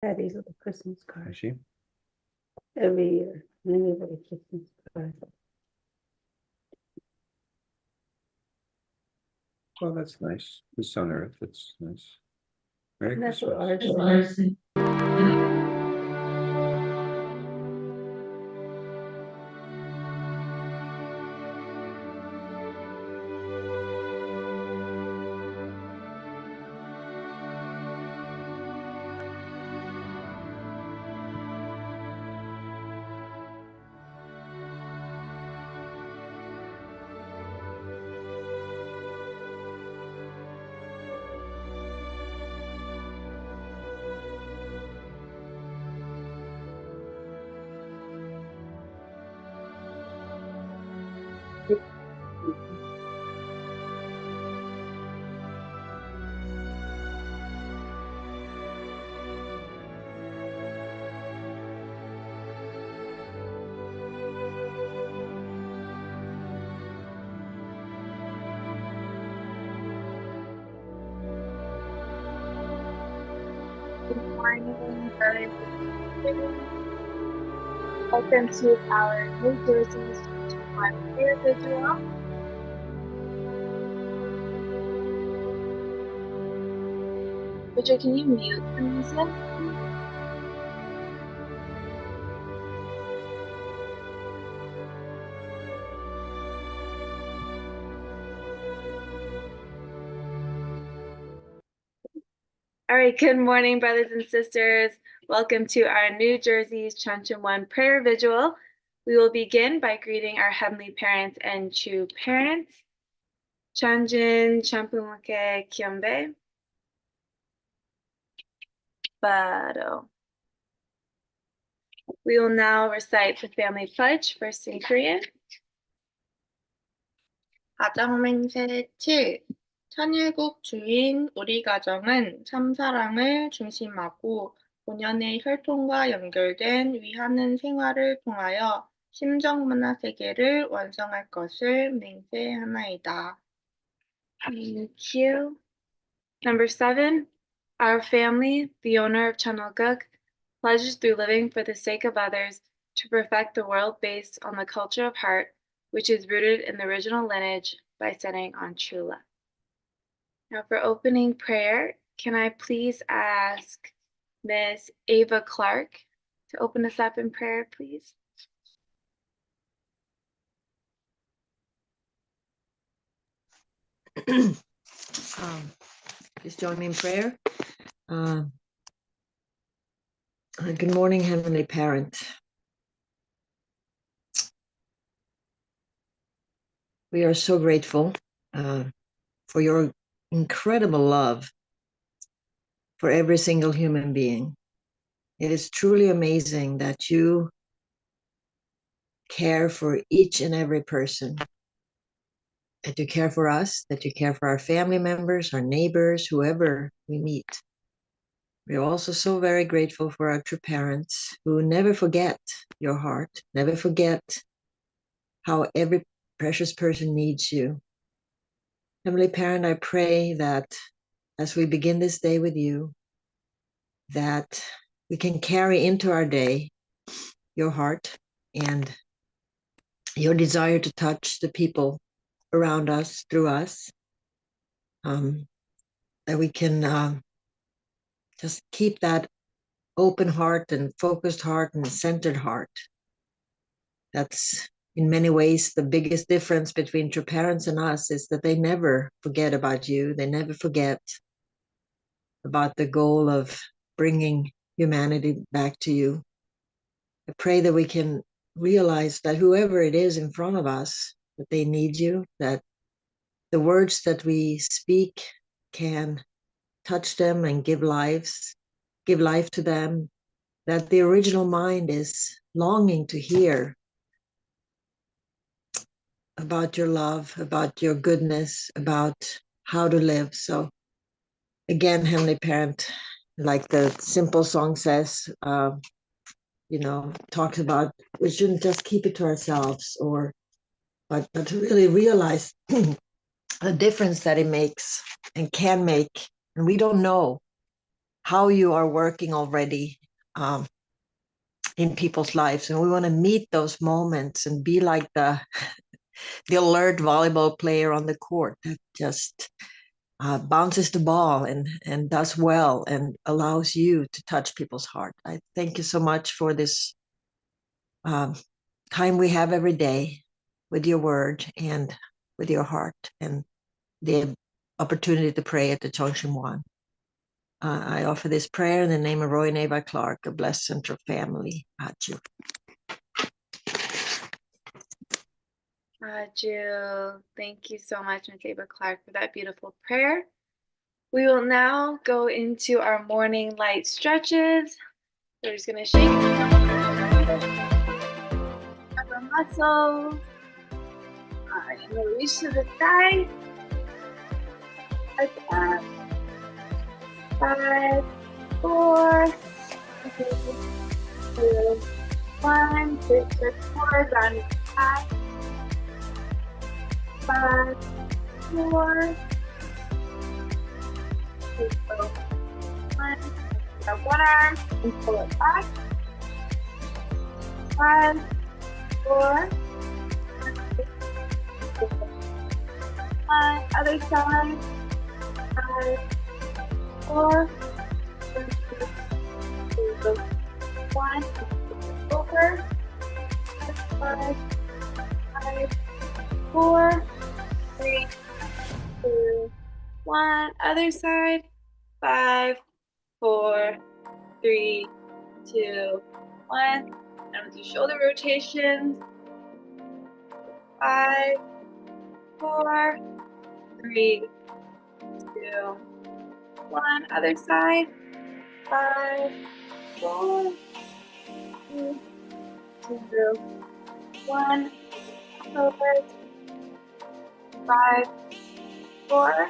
Patty's with a Christmas card Is she? every year. Many with a Christmas card. Well, that's nice. Peace on earth. That's nice. Merry And that's what Christmas. ours is. Good morning, brothers and sisters. Welcome to our New Jersey's one prayer visual. Richard, can you mute the music? All right, good morning, brothers and sisters. Welcome to our New Jersey's Chanchun One prayer visual. We will begin by greeting our heavenly parents and true parents. Chanjin Champunke Kyombe. Bado. We will now recite the family pledge, first in Korean. 가정맹세 7. 천일국 주인 우리 가정은 참사랑을 중심하고 본연의 혈통과 연결된 위하는 생활을 통하여 심정문화 세계를 완성할 것을 맹세하나이다. Thank you. Number 7, our family, the owner of Chanokuk, pledges through living for the sake of others to perfect the world based on the culture of heart, which is rooted in the original lineage by setting on true love. Now for opening prayer, can I please ask Ms. Ava Clark to open us up in prayer, please? Please join me in prayer. Good morning, Heavenly Parent. We are so grateful for your incredible love for every single human being. It is truly amazing that you care for each and every person, that you care for us, that you care for our family members, our neighbors, whoever we meet. We're also so very grateful for our true parents who never forget your heart, never forget how every precious person needs you. Heavenly Parent, I pray that as we begin this day with you, that we can carry into our day your heart and your desire to touch the people around us through us, that we can just keep that open heart and focused heart and centered heart. That's in many ways the biggest difference between true parents and us, is that they never forget about you. They never forget about the goal of bringing humanity back to you. I pray that we can realize that whoever it is in front of us, that they need you, that the words that we speak can touch them and give life to them, that the original mind is longing to hear about your love, about your goodness, about how to live. So again, Heavenly Parent, like the simple song says, talks about, we shouldn't just keep it to ourselves, but to really realize the difference that it makes and can make. And we don't know how you are working already in people's lives. And we want to meet those moments and be like the alert volleyball player on the court that just bounces the ball and does well and allows you to touch people's heart. I thank you so much for this time we have every day with your word and with your heart and the opportunity to pray at the Chongshim One. I offer this prayer in the name of Roy and Ava Clark, a blessed Central family. Achu. Jill, thank you so much, Ms. Ava Clark, for that beautiful prayer. We will now go into our morning light stretches. We're just gonna shake our muscles. And then reach to the side. Like that. 5, 4, 3, 2, 1. Switch forward, round to the side. 5, 4, 3, 2, 1. Grab one arm and pull it back. 5, 4, 3, 2, 1. Other side. 5, 4, 3, 2, 1. Over. 5, 4, 3, 2, 1. Other side. 5, 4, 3, 2, 1. And with your shoulder rotations. 5, 4, 3, 2, 1. Other side. 5, 4, 3, 2, 1. Forward. 5, 4,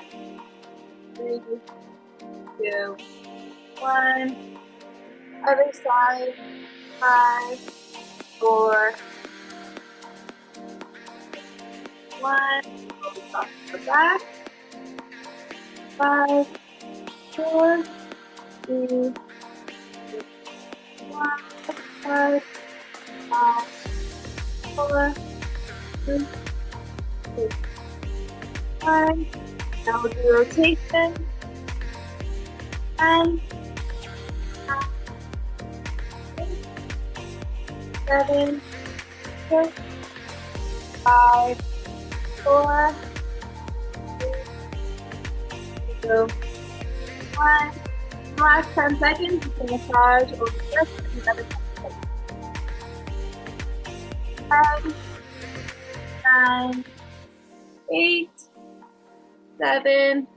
3, 2, 1. Other side. 5, 4, 1. Across the back. 5, 4, 3, 2, 1. 5, 4, 3, 2, 1. Now we'll do rotation. 10, 9, 8, 7, 6, 5, 4, 3, 2, 1. Last 10 seconds, you can massage over the wrist and another 10 seconds. 10, 9, 8, 7,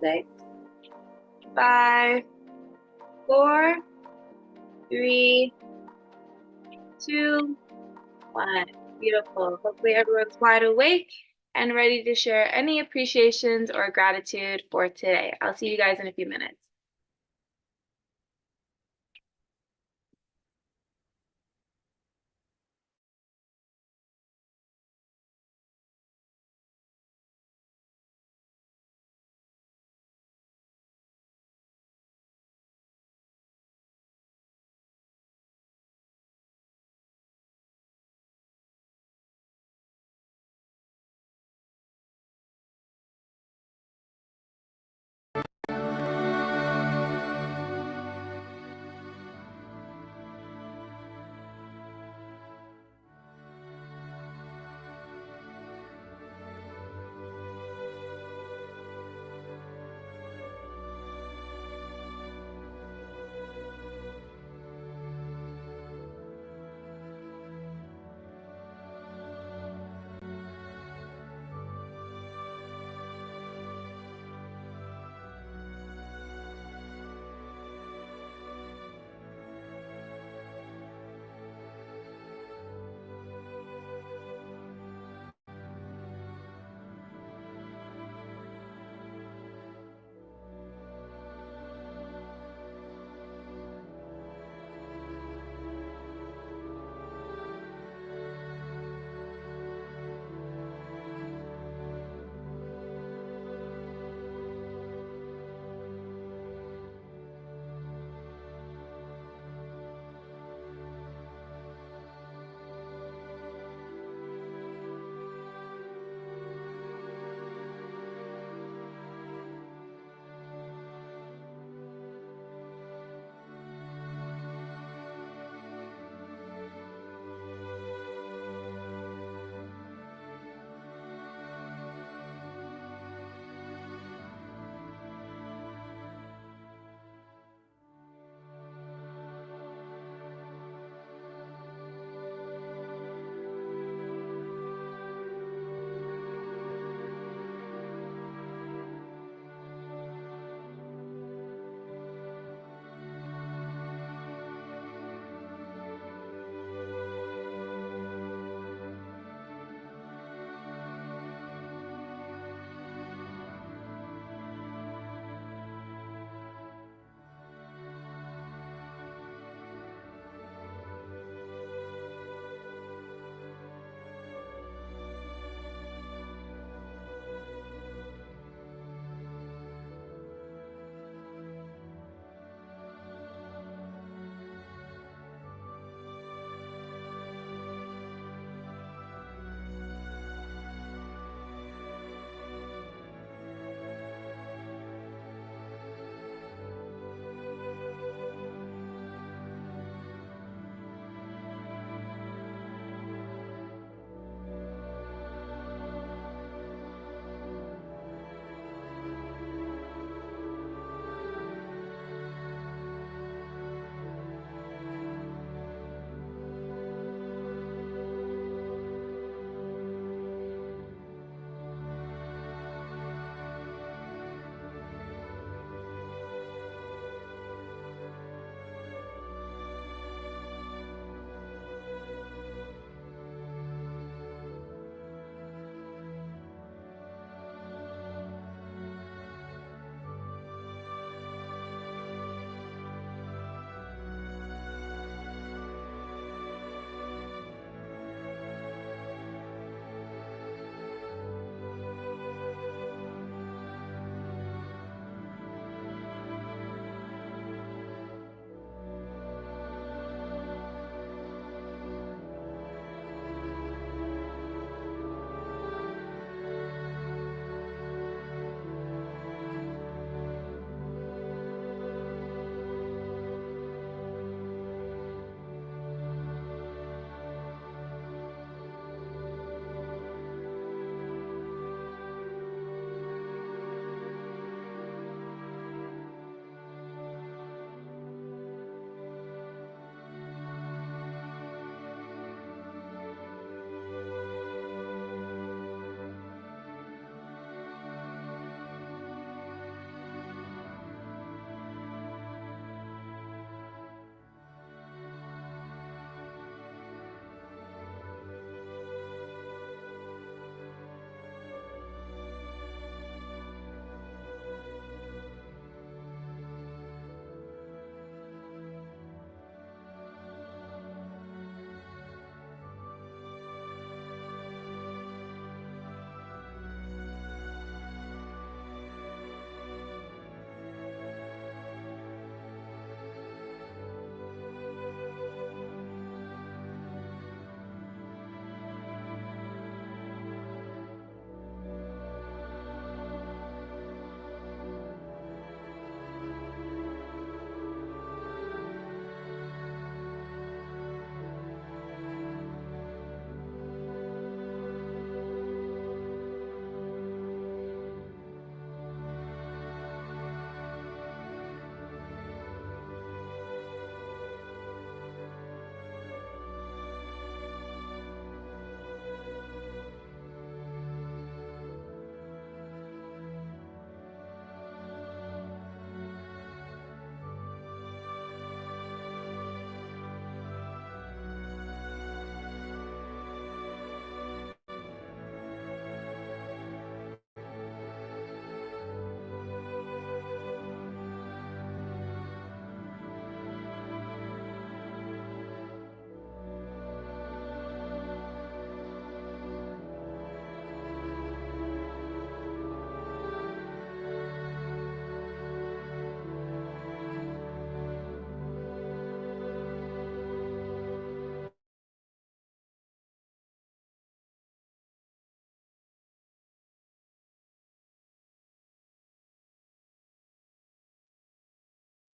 6, 5, 4, 3, 2, 1. Beautiful. Hopefully everyone's wide awake and ready to share any appreciations or gratitude for today. I'll see you guys in a few minutes.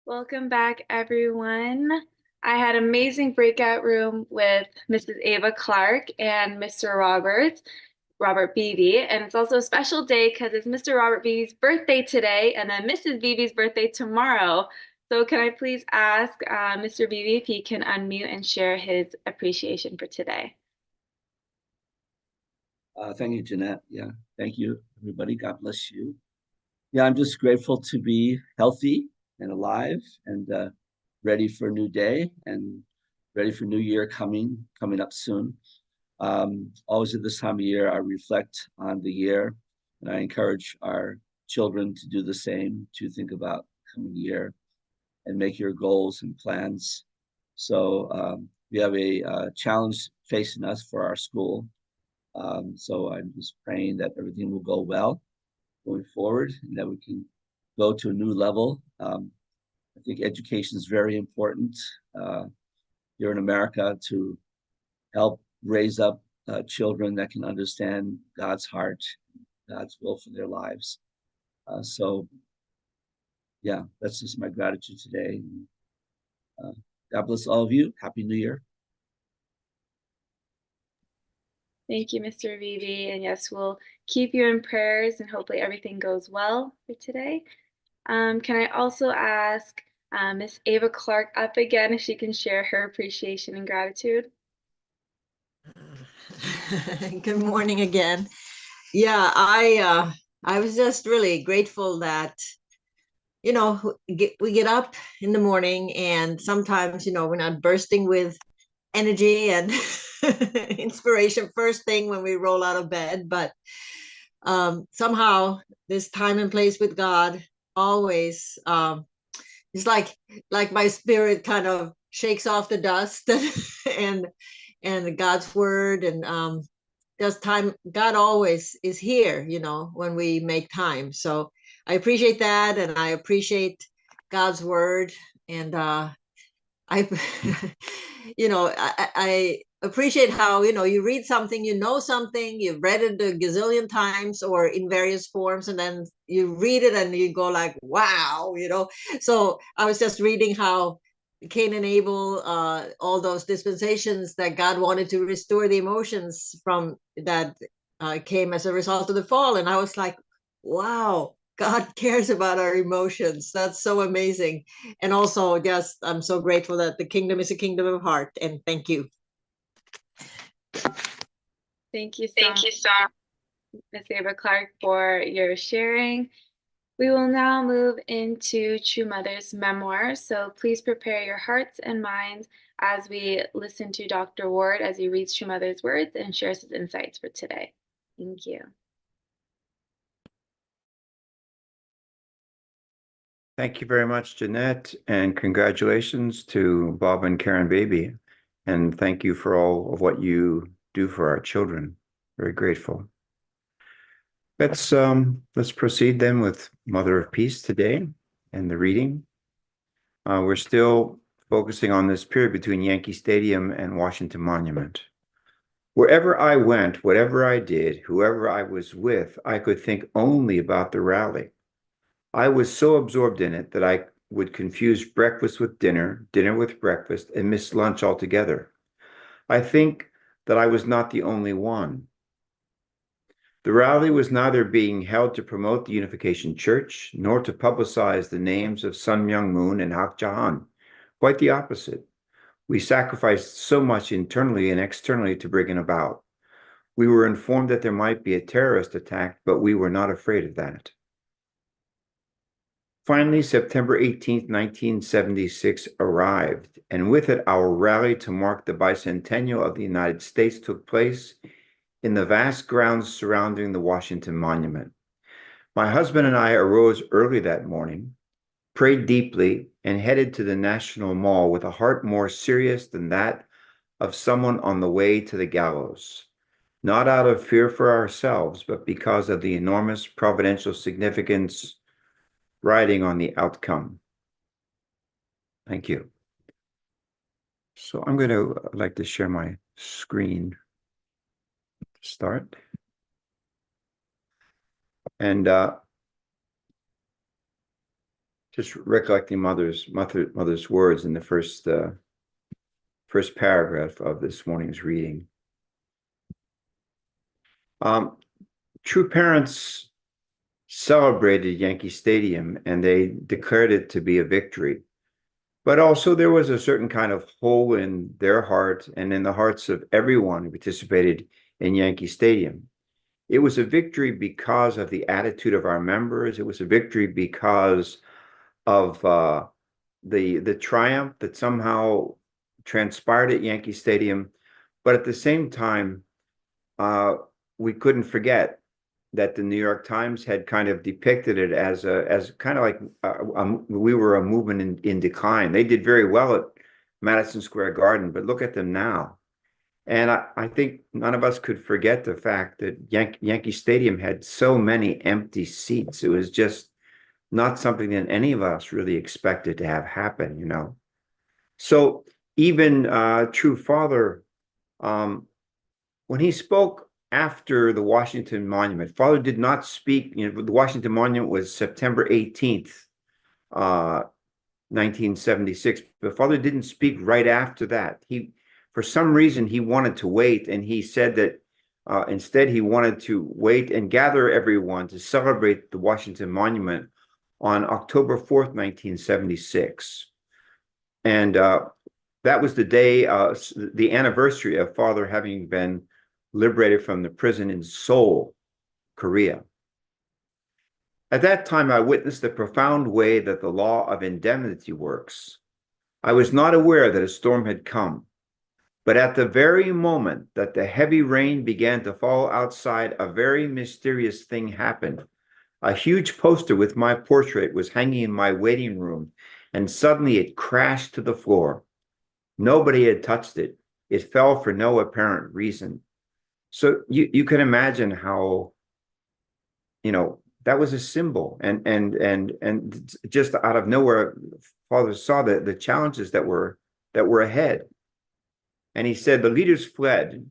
Welcome back, everyone. I had amazing breakout room with Mrs. Ava Clark and Mr. Robert Beebe. And it's also a special day because it's Mr. Robert Beebe's birthday today and then Mrs. Beebe's birthday tomorrow. So can I please ask Mr. Beebe if he can unmute and share his appreciation for today? Thank you, Jeanette. Yeah, thank you, everybody. God bless you. Yeah, I'm just grateful to be healthy and alive and ready for a new day and ready for new year coming up soon. Always at this time of year, I reflect on the year, and I encourage our children to do the same, to think about coming year and make your goals and plans. So we have a challenge facing us for our school. So I'm just praying that everything will go well going forward and that we can go to a new level. I think education is very important here in America to help raise up children that can understand God's heart, God's will for their lives. So, yeah, that's just my gratitude today. God bless all of you. Happy New Year. Thank you, Mr. Beebe. And yes, we'll keep you in prayers and hopefully everything goes well for today. Can I also ask Miss Ava Clark up again if she can share her appreciation and gratitude? Good morning again. Yeah, I was just really grateful that we get up in the morning and sometimes we're not bursting with energy and inspiration first thing when we roll out of bed, but somehow this time and place with God always it's like my spirit kind of shakes off the dust and God's word and just time. God always is here, when we make time. So I appreciate that, and I appreciate God's word, and I I appreciate how you read something, something, you've read it a gazillion times or in various forms, and then you read it and you go like, wow. So I was just reading how Cain and Abel, all those dispensations that God wanted to restore the emotions from that came as a result of the fall, and I was like, wow, God cares about our emotions. That's so amazing. And also, just I'm so grateful that the kingdom is a kingdom of heart. And thank you. Thank you so much, Ms. Ava Clark, for your sharing. We will now move into True Mother's memoir. So please prepare your hearts and minds as we listen to Dr. Ward as he reads True Mother's words and shares his insights for today. Thank you. Thank you very much, Jeanette, and congratulations to Bob and Karen Beebe. And thank you for all of what you do for our children. Very grateful. Let's proceed then with Mother of Peace today and the reading. We're still focusing on this period between Yankee Stadium and Washington Monument. Wherever I went, whatever I did, whoever I was with, I could think only about the rally. I was so absorbed in it that I would confuse breakfast with dinner, dinner with breakfast, and miss lunch altogether. I think that I was not the only one. The rally was neither being held to promote the Unification Church, nor to publicize the names of Sun Myung Moon and Hak Ja-han. Quite the opposite. We sacrificed so much internally and externally to bring it about. We were informed that there might be a terrorist attack, but we were not afraid of that. Finally, September 18th, 1976 arrived, and with it, our rally to mark the bicentennial of the United States took place in the vast grounds surrounding the Washington Monument. My husband and I arose early that morning, prayed deeply, and headed to the National Mall with a heart more serious than that of someone on the way to the gallows, not out of fear for ourselves, but because of the enormous providential significance riding on the outcome. Thank you. So I'm going to like to share my screen to start. And Just recollecting mother's words in the first paragraph of this morning's reading. True parents celebrated Yankee Stadium and they declared it to be a victory. But also there was a certain kind of hole in their heart and in the hearts of everyone who participated in Yankee Stadium. It was a victory because of the attitude of our members. It was a victory because of the triumph that somehow transpired at Yankee Stadium. But at the same time, we couldn't forget that the New York Times had kind of depicted it as kind of like we were a movement in decline. They did very well at Madison Square Garden, but look at them now. And I think none of us could forget the fact that Yankee Stadium had so many empty seats. It was just not something that any of us really expected to have happen, you know. So even True Father, when he spoke after the Washington Monument, Father did not speak, you know, the Washington Monument was September 18th, 1976, but Father didn't speak right after that. For some reason, he wanted to wait, and he said that instead he wanted to wait and gather everyone to celebrate the Washington Monument on October 4th, 1976. And that was the day, the anniversary of Father having been liberated from the prison in Seoul, Korea. At that time, I witnessed the profound way that the law of indemnity works. I was not aware that a storm had come, but at the very moment that the heavy rain began to fall outside, a very mysterious thing happened. A huge poster with my portrait was hanging in my waiting room, and suddenly it crashed to the floor. Nobody had touched it. It fell for no apparent reason. So you can imagine how, you know, that was a symbol, and just out of nowhere, Father saw the challenges that were ahead, and he said the leaders fled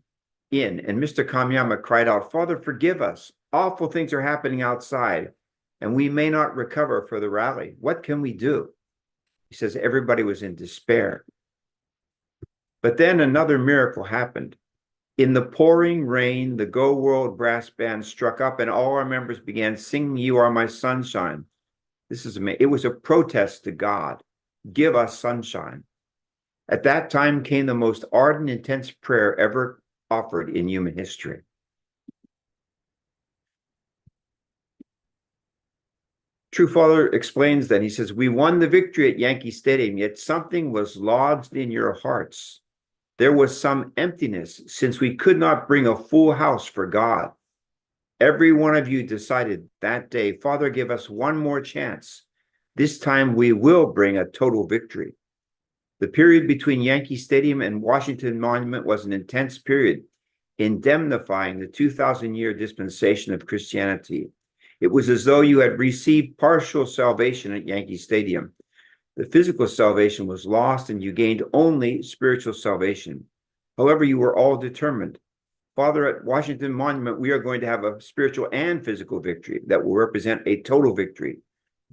in, and Mr. Kamiyama cried out, "Father, forgive us! Awful things are happening outside, and we may not recover for the rally. What can we do?" He says everybody was in despair. But then another miracle happened. In the pouring rain, the Go World brass band struck up and all our members began singing, "You Are My Sunshine." This is amazing. It was a protest to God. Give us sunshine. At that time came the most ardent, intense prayer ever offered in human history. True Father explains that he says, "We won the victory at Yankee Stadium, yet something was lodged in your hearts. There was some emptiness since we could not bring a full house for God. Every one of you decided that day, Father, give us one more chance. This time we will bring a total victory." The period between Yankee Stadium and Washington Monument was an intense period, indemnifying the 2,000-year dispensation of Christianity. It was as though you had received partial salvation at Yankee Stadium. The physical salvation was lost and you gained only spiritual salvation. However, you were all determined. Father, at Washington Monument, we are going to have a spiritual and physical victory that will represent a total victory.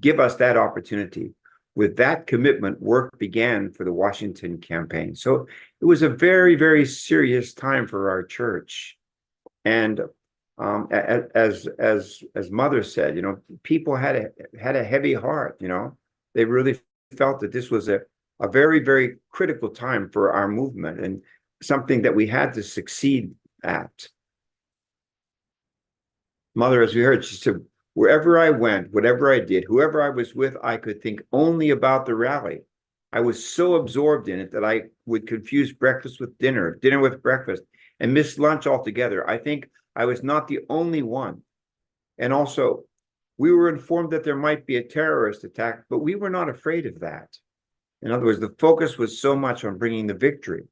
Give us that opportunity. With that commitment, work began for the Washington campaign. So it was a very, very serious time for our church. And as Mother said, you know, people had a heavy heart, you know. They really felt that this was a very, very critical time for our movement and something that we had to succeed at. Mother, as we heard, she said, wherever I went, whatever I did, whoever I was with, I could think only about the rally. I was so absorbed in it that I would confuse breakfast with dinner, dinner with breakfast, and miss lunch altogether. I think I was not the only one. And also, we were informed that there might be a terrorist attack, but we were not afraid of that. In other words, the focus was so much on bringing the victory.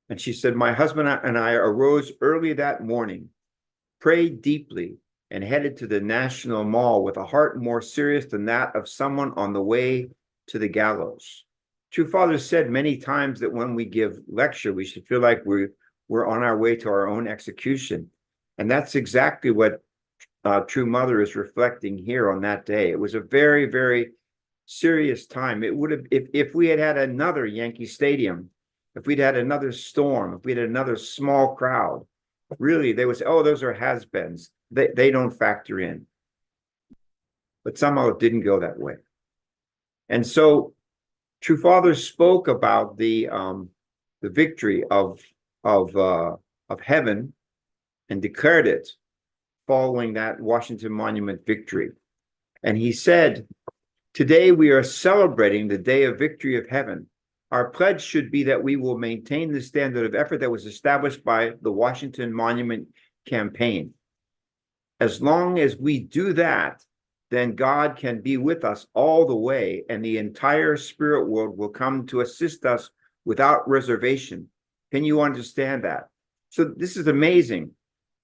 And she said, my husband and I arose early that morning, prayed deeply, and headed to the National Mall with a heart more serious than that of someone on the way to the gallows. True Father said many times that when we give lecture, we should feel like we're on our way to our own execution. And that's exactly what True Mother is reflecting here on that day. It was a very, very serious time. It would have, if we had had another Yankee Stadium, if we'd had another storm, if we had another small crowd, really they would say, oh, those are has-beens. They don't factor in. But somehow it didn't go that way. And so True Father spoke about the victory of heaven and declared it following that Washington Monument victory. And he said, today we are celebrating the day of victory of heaven. Our pledge should be that we will maintain the standard of effort that was established by the Washington Monument campaign. As long as we do that, then God can be with us all the way, and the entire spirit world will come to assist us without reservation. Can you understand that? So this is amazing,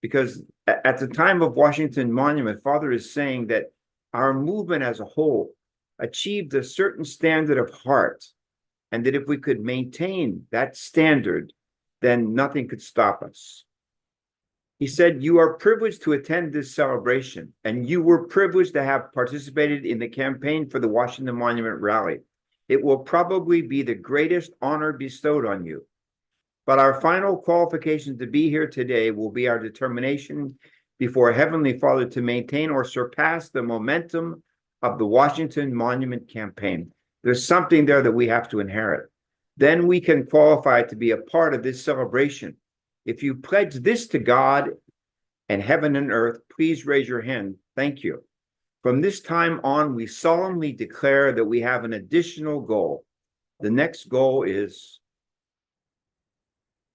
because at the time of Washington Monument, Father is saying that our movement as a whole achieved a certain standard of heart, and that if we could maintain that standard, then nothing could stop us. He said, you are privileged to attend this celebration, and you were privileged to have participated in the campaign for the Washington Monument rally. It will probably be the greatest honor bestowed on you. But our final qualification to be here today will be our determination before Heavenly Father to maintain or surpass the momentum of the Washington Monument campaign. There's something there that we have to inherit. Then we can qualify to be a part of this celebration. If you pledge this to God and heaven and earth, please raise your hand. Thank you. From this time on, we solemnly declare that we have an additional goal. The next goal is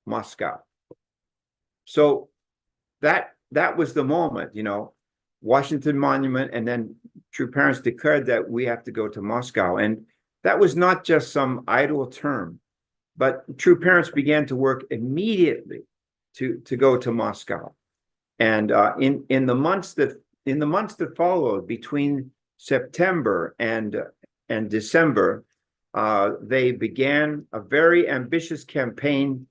Moscow. So that was the moment, Washington Monument, and then True Parents declared that we have to go to Moscow. And that was not just some idle term, but True Parents began to work immediately to go to Moscow. And in the months that followed between September and December, they began a very ambitious campaign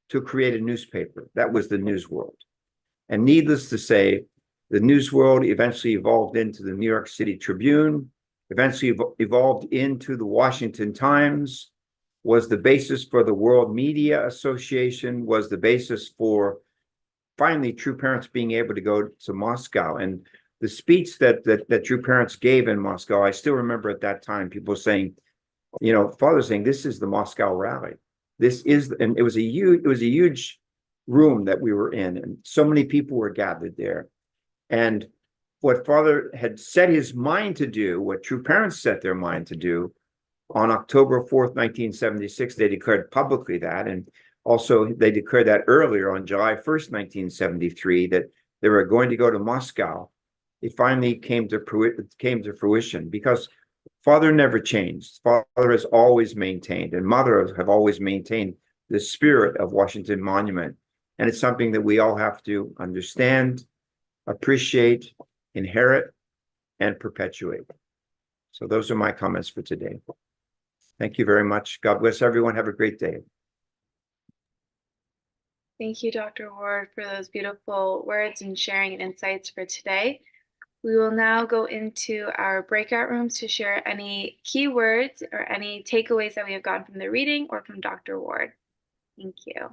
to create a newspaper. That was the News World. And needless to say, the News World eventually evolved into the New York City Tribune, eventually evolved into the Washington Times, was the basis for the World Media Association, was the basis for finally True Parents being able to go to Moscow. And the speech that True Parents gave in Moscow, I still remember at that time, people saying, Father saying, this is the Moscow rally. This is, and it was a huge room that we were in, and so many people were gathered there. And what Father had set his mind to do, what True Parents set their mind to do, on October 4th, 1976, they declared publicly that, and also they declared that earlier on July 1st, 1973, that they were going to go to Moscow. It finally came to fruition, because Father never changed. Father has always maintained, and Mother have always maintained the spirit of Washington Monument. And it's something that we all have to understand, appreciate, inherit, and perpetuate. So those are my comments for today. Thank you very much. God bless everyone. Have a great day. Thank you, Dr. Ward, for those beautiful words and sharing and insights for today. We will now go into our breakout rooms to share any key words or any takeaways that we have gotten from the reading or from Dr. Ward. Thank you.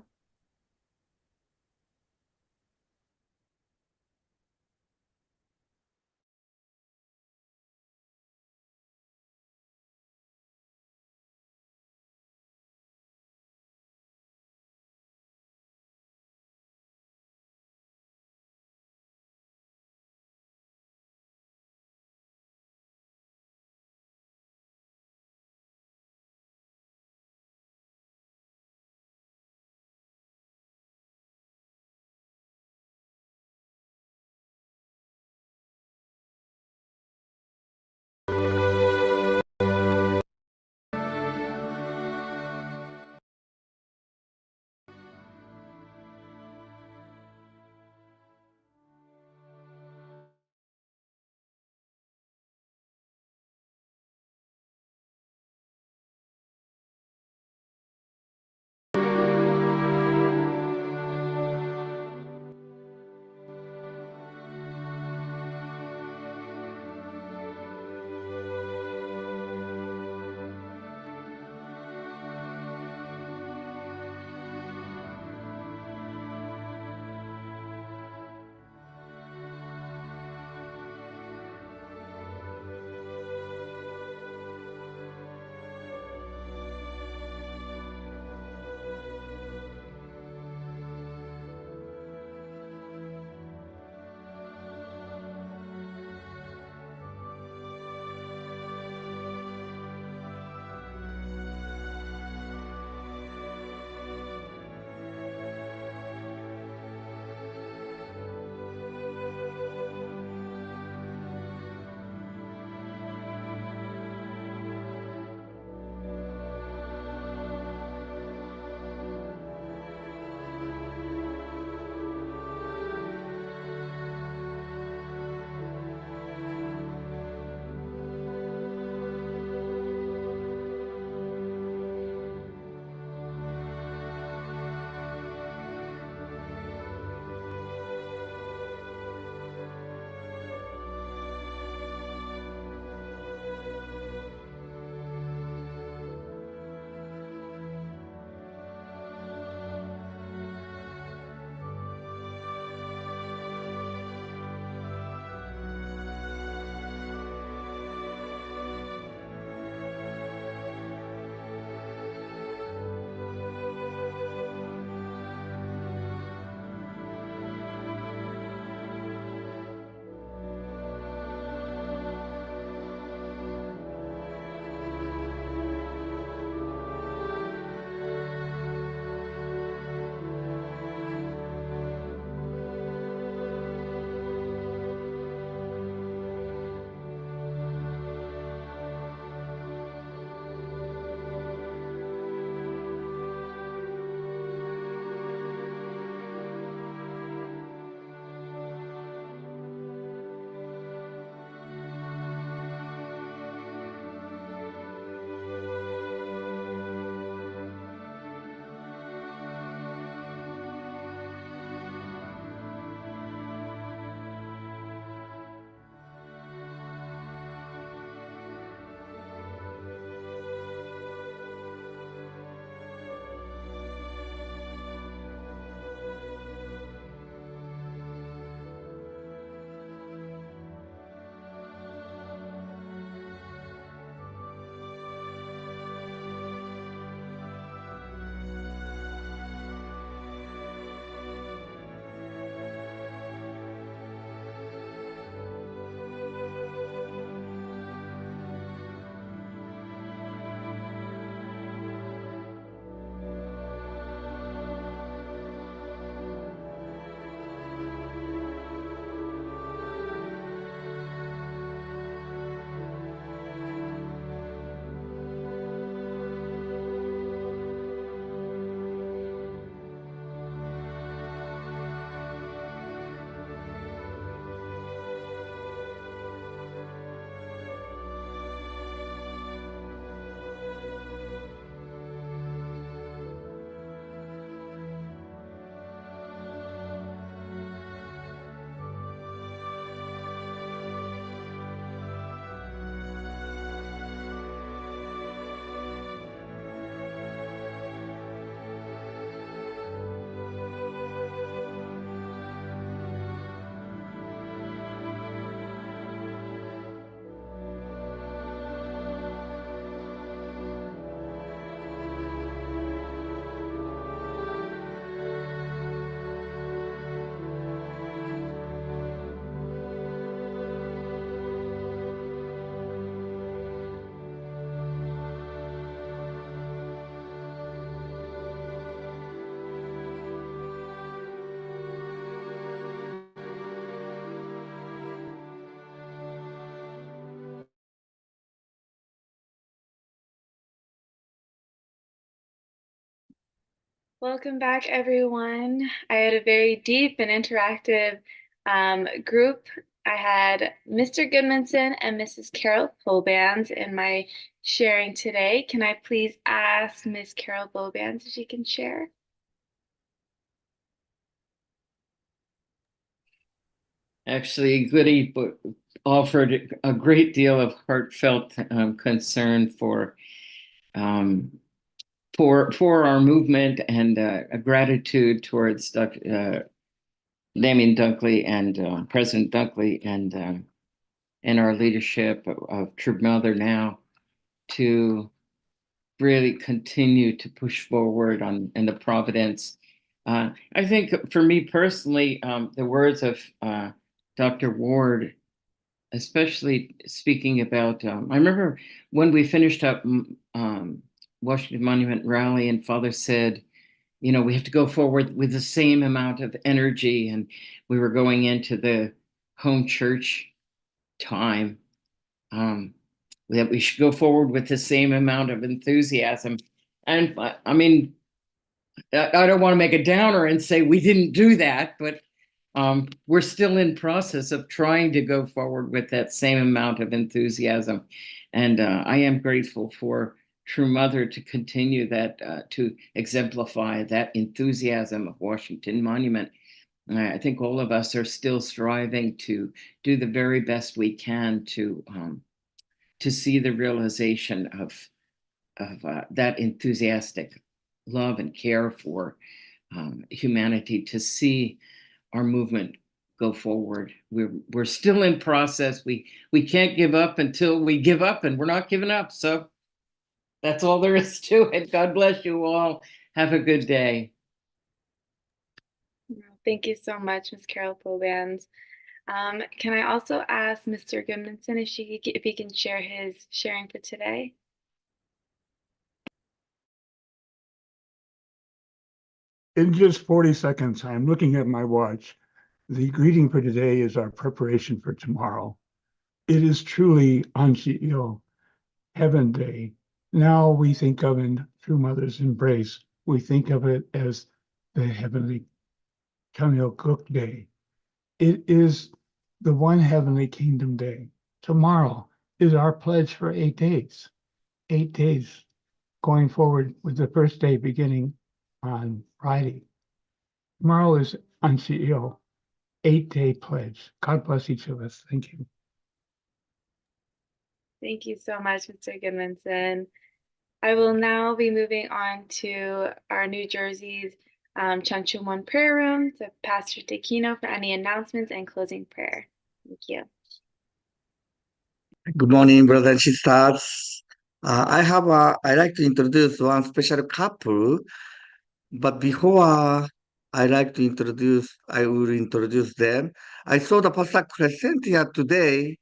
Welcome back, everyone. I had a very deep and interactive group. I had Mr. Goodmanson and Mrs. Carol Bowbands in my sharing today. Can I please ask Miss Carol Bowbands if she can share? Actually, Goody offered a great deal of heartfelt concern for our movement and a gratitude towards Damian Dunkley and President Dunkley and our leadership of True Mother now to really continue to push forward in the Providence. I think for me personally, the words of Dr. Ward, especially speaking about, I remember when we finished up Washington Monument Rally and Father said, you know, we have to go forward with the same amount of energy. And we were going into the home church time, that we should go forward with the same amount of enthusiasm. And I mean, I don't want to make a downer and say we didn't do that, but we're still in process of trying to go forward with that same amount of enthusiasm. And I am grateful for True Mother to continue that, to exemplify that enthusiasm of Washington Monument. I think all of us are still striving to do the very best we can to see the realization of that enthusiastic love and care for humanity, to see our movement go forward. We're still in process. We can't give up until we give up, and we're not giving up. So that's all there is to it. God bless you all. Have a good day. Thank you so much, Ms. Carol Bowbands. Can I also ask Mr. Goodmanson if he can share his sharing for today? In just 40 seconds, I'm looking at my watch. The greeting for today is our preparation for tomorrow. It is truly Anchi-il, Heaven Day. Now we think of in True Mother's Embrace, we think of it as the Heavenly Chanyeol Cook Day. It is the one Heavenly Kingdom Day. Tomorrow is our pledge for 8 days. 8 days going forward with the first day beginning on Friday. Tomorrow is Anchi-il, 8-day pledge. God bless each of us. Thank you. Thank you so much, Mr. Goodmanson. I will now be moving on to our New Jersey's Chunchumon prayer room, to Pastor Takino for any announcements and closing prayer. Thank you. Good morning, brothers and sisters. I like to introduce one special couple, but before I will introduce them. I saw the Pastor Crescentia today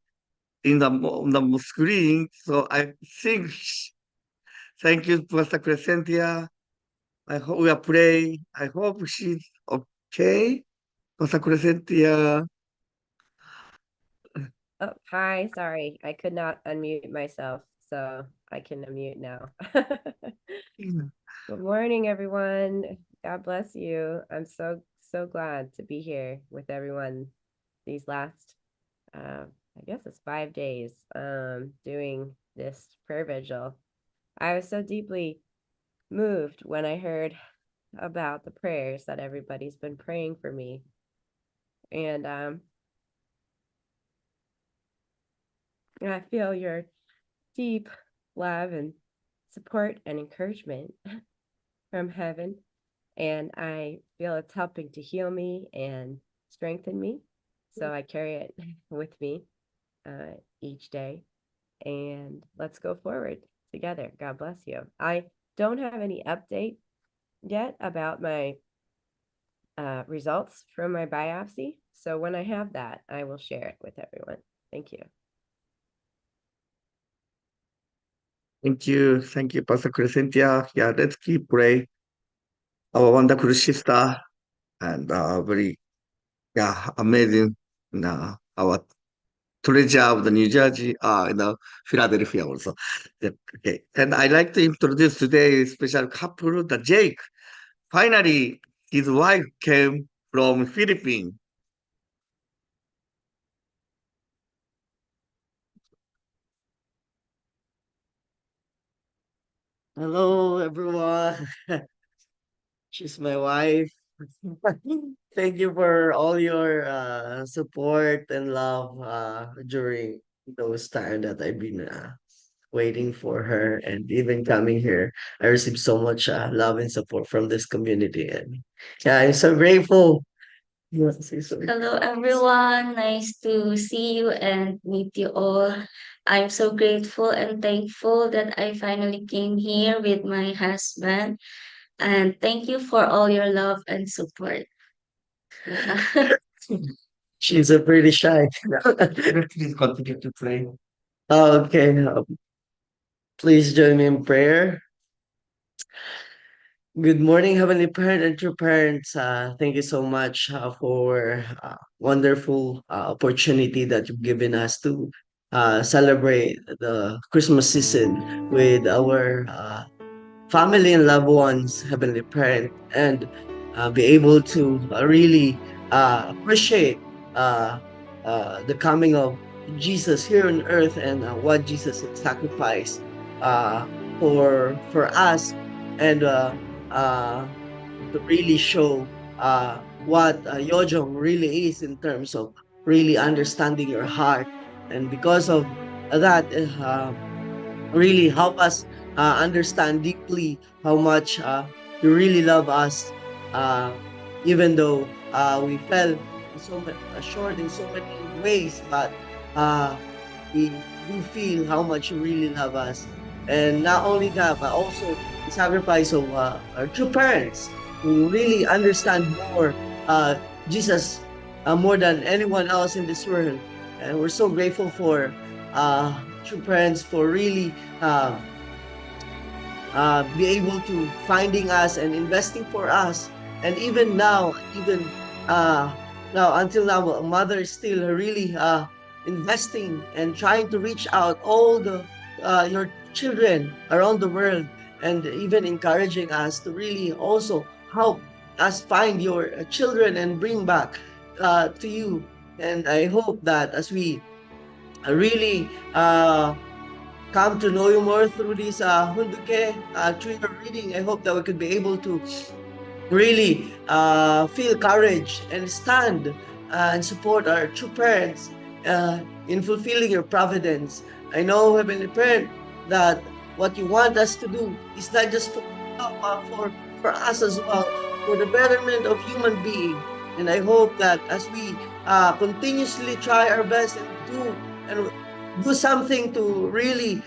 on the screen, so I think, thank you, Pastor Crescentia. I hope we are praying. I hope she's okay. Pastor Crescentia. Oh, hi. Sorry, I could not unmute myself, so I can unmute now. Good morning, everyone. God bless you. I'm so glad to be here with everyone these last, I guess it's 5 days, doing this prayer vigil. I was so deeply moved when I heard about the prayers that everybody's been praying for me. And I feel your deep love and support and encouragement from heaven. And I feel it's helping to heal me and strengthen me. So I carry it with me each day. And let's go forward together. God bless you. I don't have any update yet about my results from my biopsy. So when I have that, I will share it with everyone. Thank you. Thank you, Pastor Crescentia. Yeah, let's keep praying. Our wonderful sister and very amazing. Our treasure of the New Jersey, Philadelphia also. Yeah, okay, and I'd like to introduce today's special couple, the Jake. Finally, his wife came from Philippines. Hello, everyone. She's my wife. Thank you for all your support and love during those time that I've been waiting for her and even coming here. I received so much love and support from this community, and yeah, I'm so grateful. You want to say something? Hello, everyone. Nice to see you and meet you all. I'm so grateful and thankful that I finally came here with my husband. And thank you for all your love and support. She's a pretty shy. Please continue to pray. Okay, please join me in prayer. Good morning, Heavenly Parent and true parents. Thank you so much for wonderful opportunity that you've given us to celebrate the Christmas season with our family and loved ones, Heavenly Parent, and be able to really appreciate uh, the coming of Jesus here on earth and what Jesus had sacrificed uh, for us, and uh, to really show what Yojong really is in terms of really understanding your heart, and because of that. Really help us understand deeply how much you really love us, uh, even though we fell short in so many ways, but we do feel how much you really love us. And not only that, but also the sacrifice of our true parents who really understand more Jesus more than anyone else in this world. And we're so grateful for true parents for really be able to finding us and investing for us. And even now, even uh, now until now, mother is still really investing and trying to reach out all the your children around the world, and even encouraging us to really also help us find your children and bring back to you. And I hope that as we really come to know you more through this Hunduke, through your reading. I hope that we could be able to really feel courage and stand and support our true parents in fulfilling your providence. I know, Heavenly Parent, that what you want us to do is not just for us as well, for the betterment of human being. And I hope that as we continuously try our best and do something to really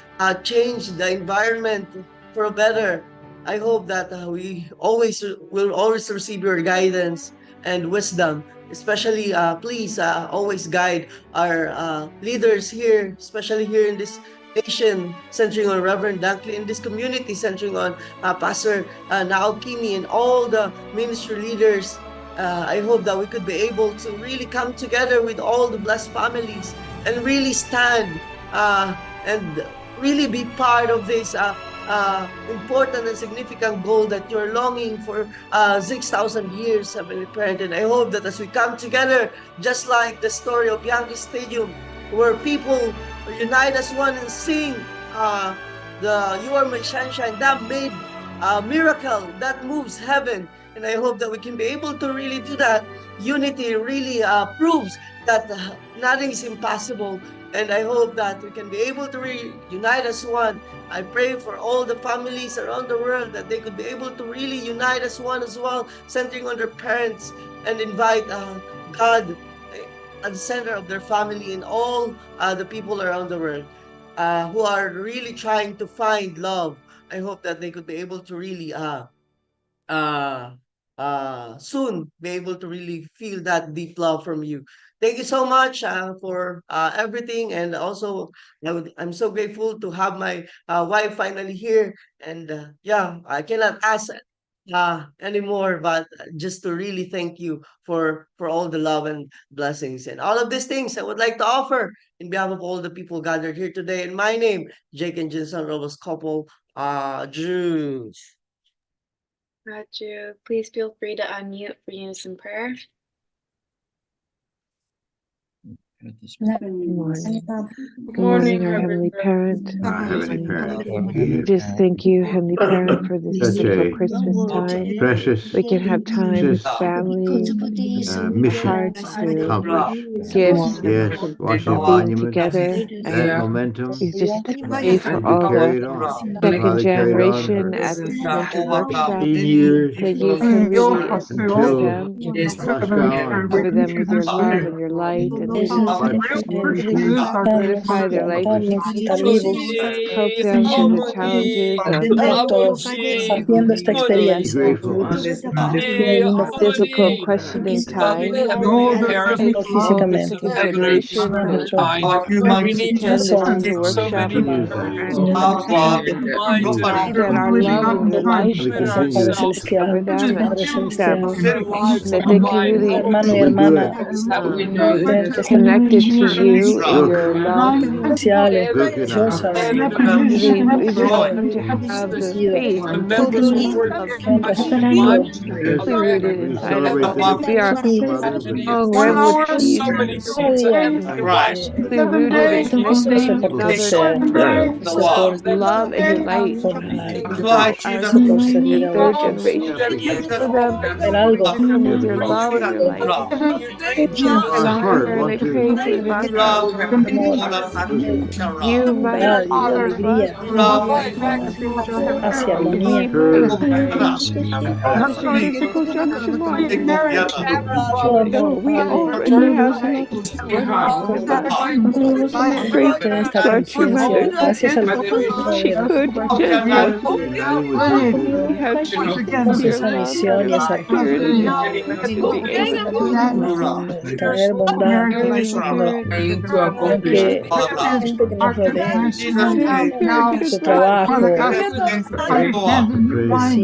change the environment for a better. I hope that we always will always receive your guidance and wisdom. Especially, please always guide our leaders here, especially here in this nation, centering on Reverend Dunkley, in this community, centering on Pastor Naokimi and all the ministry leaders. I hope that we could be able to really come together with all the blessed families and really stand and really be part of this important and significant goal that you're longing for 6,000 years, Heavenly Parent. And I hope that as we come together, just like the story of Yankee Stadium, where people unite as one and sing the You Are My Sunshine, that made a miracle that moves heaven. And I hope that we can be able to really do that. Unity really proves that nothing is impossible. And I hope that we can be able to unite as one. I pray for all the families around the world that they could be able to really unite as one as well, centering on their parents, and invite God at the center of their family and all the people around the world who are really trying to find love. I hope that they could be able to really uh, soon be able to really feel that deep love from you. Thank you so much for everything, and also I'm so grateful to have my wife finally here. And yeah, I cannot ask anymore, but just to really thank you for all the love and blessings and all of these things I would like to offer in behalf of all the people gathered here today. In my name, Jake and Jinsan Robles couple, Jews. Raju, please feel free to unmute for unison prayer. Good morning, our Heavenly Parent. Our Heavenly Parent, We just thank you, Heavenly Parent, for this such wonderful a Christmas time. precious, We can have time with precious family, mission hearts to accomplished. gifts Yes, and Washington being Monument, together. that And momentum we just pray for should be all the carried on. second Father carried on generation for at this mentored workshop, 18 years that you can really support until them, Moscow and cover them with your love and your light, and just really solidify their life in you, help them through the challenges of the be less grateful. difficult questioning times. Take the second generation who attend this mental workshop Continues that. and understand Continues that our love and your light Only will continues. cover them, and that they can really We'll be good. be connected to you in Look, your love. look at us. Really, we just want them to have the faith of Yes, deeply rooted we inside of celebrate them, the to be our Christmas mother, but strong redwood trees, Right. deeply rooted and connected to one another through love and your light. Our second and third generation, for them connect them with your love and your light. our heart And I want to pray for Marta. You, mighty healer, deep her Sorry, we already have pray for our mother. She could just have uniting with you, Susan. have your love and your spirit in it to be able to Holy Spirit, Holy Spirit, because Pray for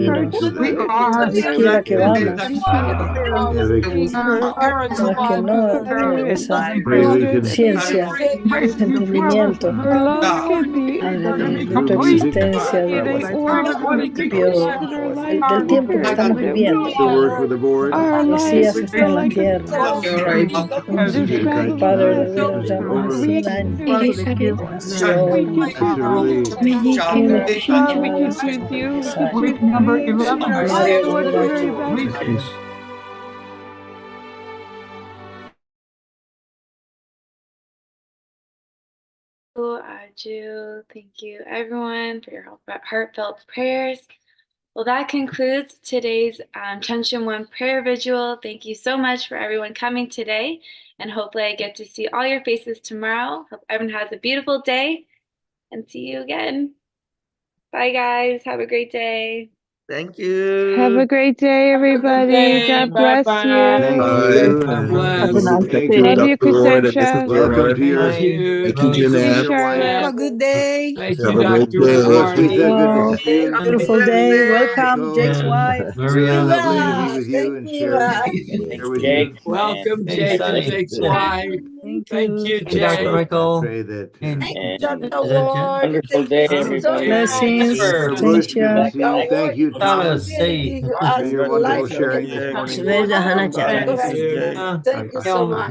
your children. Yeah, Vicky. her spirit, Pray we can her love can be in an order in our life, Spirit, so that we to work with the board. our life Did a great dispatch Christmas over. we can That's a really communicate with you. We pray that our life would very best. Aju, thank you everyone for your heartfelt prayers. Well, that concludes today's Chuncheon One prayer visual. Thank you so much for everyone coming today, and hopefully I get to see all your faces tomorrow. Hope everyone has a beautiful day, and see you again. Bye guys, have a great day. Thank you. Have a great day, everybody. God bless you. Thank you. Thank you. Love you, Crescentia. Welcome to your See Charlotte. Have a good day. Thank Have you, a great Dr. day. Yes, Ward. Lisa, good to see you. Beautiful day. Welcome, Nicole, Jake's wife. really lovely to be with you and share with you. Welcome, Jake and Jake's wife. Thank Thank you. you, Jake. I pray that Wonderful day, everybody. Blessings, Mr. Bush, good to Crescentia. see you. Thank you, Thomas, for your wonderful sharing this morning. Thank you.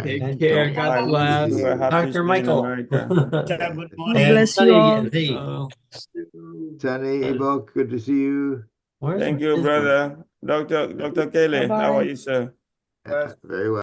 Take care. God bless. Dr. Michael. God bless you all. Sunny, Ebok, good to see you. Thank you, brother. Dr. Kelly, how are you, sir? Very well.